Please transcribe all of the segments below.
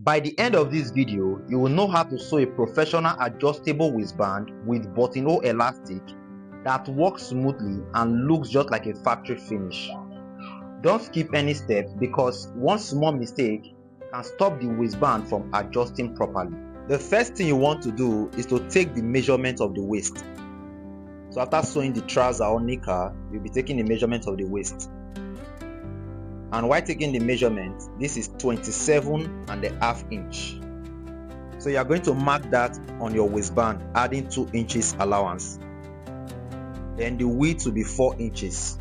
By the end of this video, you will know how to sew a professional adjustable waistband with buttonhole elastic that works smoothly and looks just like a factory finish. Don't skip any steps because one small mistake can stop the waistband from adjusting properly. The first thing you want to do is to take the measurement of the waist. So after sewing the trouser or knicker, you'll be taking the measurement of the waist. And while taking the measurement, this is 27.5 inch. So you are going to mark that on your waistband, adding 2 inches allowance. Then the width will be 4 inches.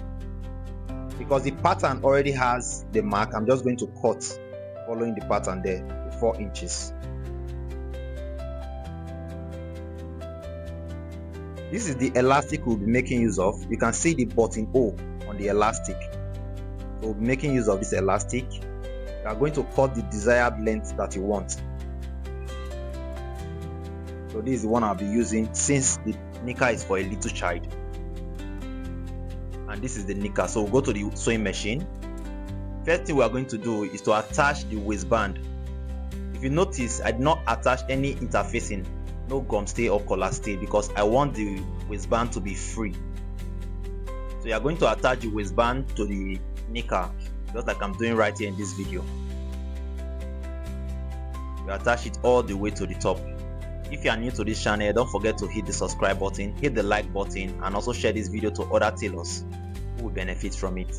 Because the pattern already has the mark, I'm just going to cut following the pattern there to 4 inches. This is the elastic we'll be making use of. You can see the buttonhole on the elastic. So we'll be making use of this elastic. You are going to cut the desired length that you want. So this is the one I'll be using since the knicker is for a little child. And this is the knicker. So we'll go to the sewing machine. First thing we are going to do is to attach the waistband. If you notice, I did not attach any interfacing, no gum stay or collar stay, because I want the waistband to be free. So you are going to attach the waistband to the knicker, just like I'm doing right here in this video. You attach it all the way to the top. If you are new to this channel, don't forget to hit the subscribe button, hit the like button, and also share this video to other tailors who will benefit from it.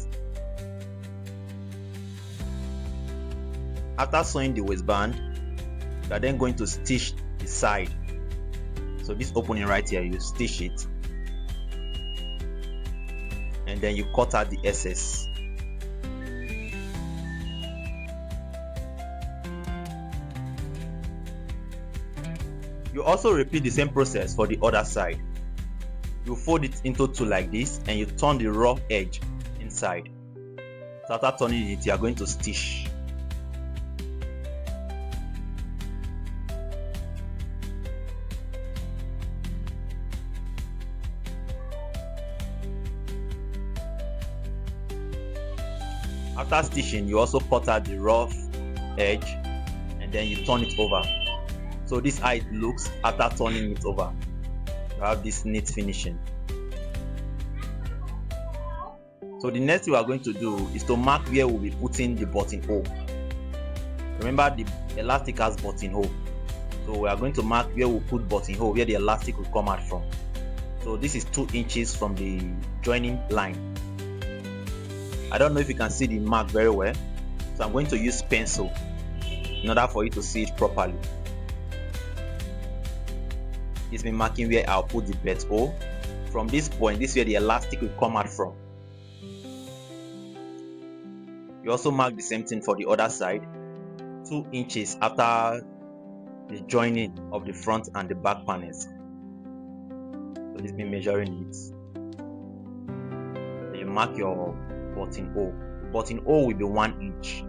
After sewing the waistband, you are then going to stitch the side. So this opening right here, you stitch it, and then you cut out the excess. You also repeat the same process for the other side. You fold it into two like this, and you turn the raw edge inside. So after turning it, you are going to stitch. After stitching, you also cut out the rough edge, and then you turn it over. So this is how it looks after turning it over. You have this neat finishing. So the next thing we are going to do is to mark where we'll be putting the buttonhole. Remember, the elastic has buttonhole. So we are going to mark where we'll put buttonhole, where the elastic will come out from. So this is 2 inches from the joining line. I don't know if you can see the mark very well, so I'm going to use pencil in order for you to see it properly. It's me marking where I'll put the buttonhole. From this point, this is where the elastic will come out from. You also mark the same thing for the other side, 2 inches after the joining of the front and the back panels. So this is me measuring it. Then you mark your buttonhole. Buttonhole will be 1 inch.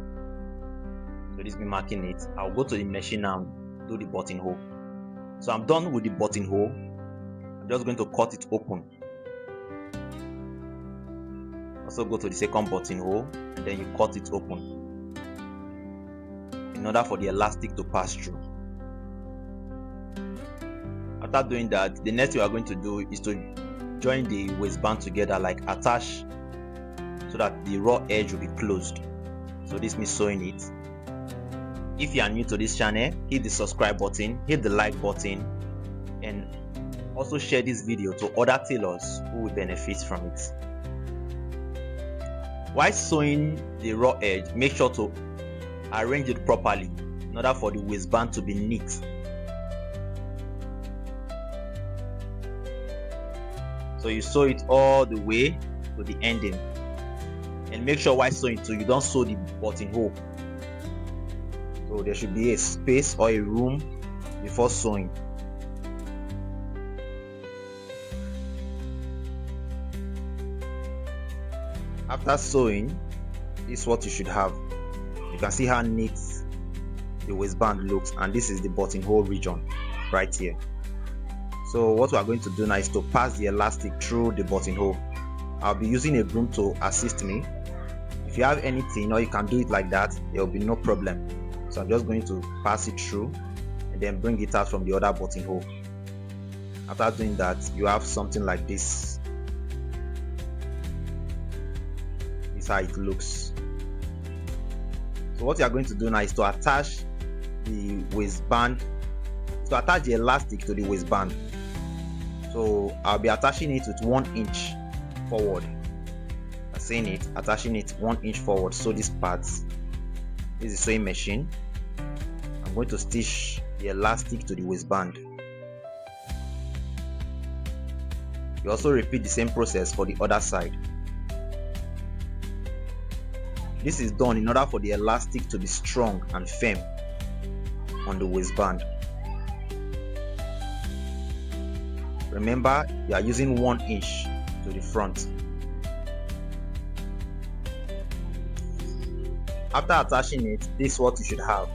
So this is me marking it. I'll go to the machine and do the buttonhole. So I'm done with the buttonhole. I'm just going to cut it open. Also go to the second buttonhole, and then you cut it open in order for the elastic to pass through. After doing that, the next thing we are going to do is to join the waistband together, like attach, so that the raw edge will be closed. So this means sewing it. If you are new to this channel, hit the subscribe button, hit the like button, and also share this video to other tailors who will benefit from it. While sewing the raw edge, make sure to arrange it properly in order for the waistband to be neat. So you sew it all the way to the ending, and make sure while sewing too, you don't sew the buttonhole. So there should be a space or a room before sewing. After sewing, this is what you should have. You can see how neat the waistband looks, and this is the buttonhole region right here. So what we are going to do now is to pass the elastic through the buttonhole. I'll be using a broom to assist me. If you have anything, or you can do it like that, there will be no problem. So I'm just going to pass it through and then bring it out from the other buttonhole. After doing that, you have something like this. This is how it looks. So what you are going to do now is to attach the waistband, to attach the elastic to the waistband. So I'll be attaching it with 1 inch forward. I'm saying it, attaching it 1 inch forward. So this part, this is the sewing machine. I'm going to stitch the elastic to the waistband. You also repeat the same process for the other side. This is done in order for the elastic to be strong and firm on the waistband. Remember, you are using 1 inch to the front. After attaching it, this is what you should have.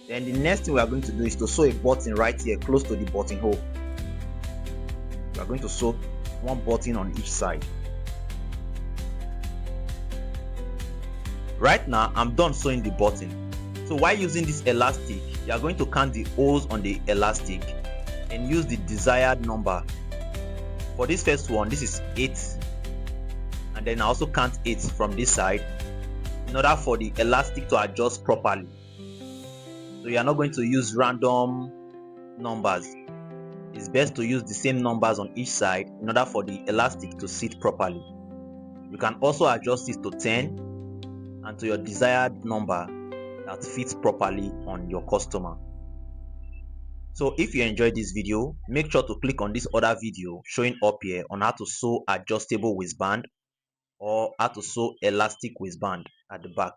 Then the next thing we are going to do is to sew a button right here close to the buttonhole. We are going to sew 1 button on each side. Right now, I'm done sewing the button. So while using this elastic, you are going to count the holes on the elastic and use the desired number. For this first one, this is 8, and then I also count 8 from this side in order for the elastic to adjust properly. So you are not going to use random numbers. It's best to use the same numbers on each side in order for the elastic to sit properly. You can also adjust it to 10 and to your desired number that fits properly on your customer. So if you enjoyed this video, make sure to click on this other video showing up here on how to sew adjustable waistband or how to sew elastic waistband at the back.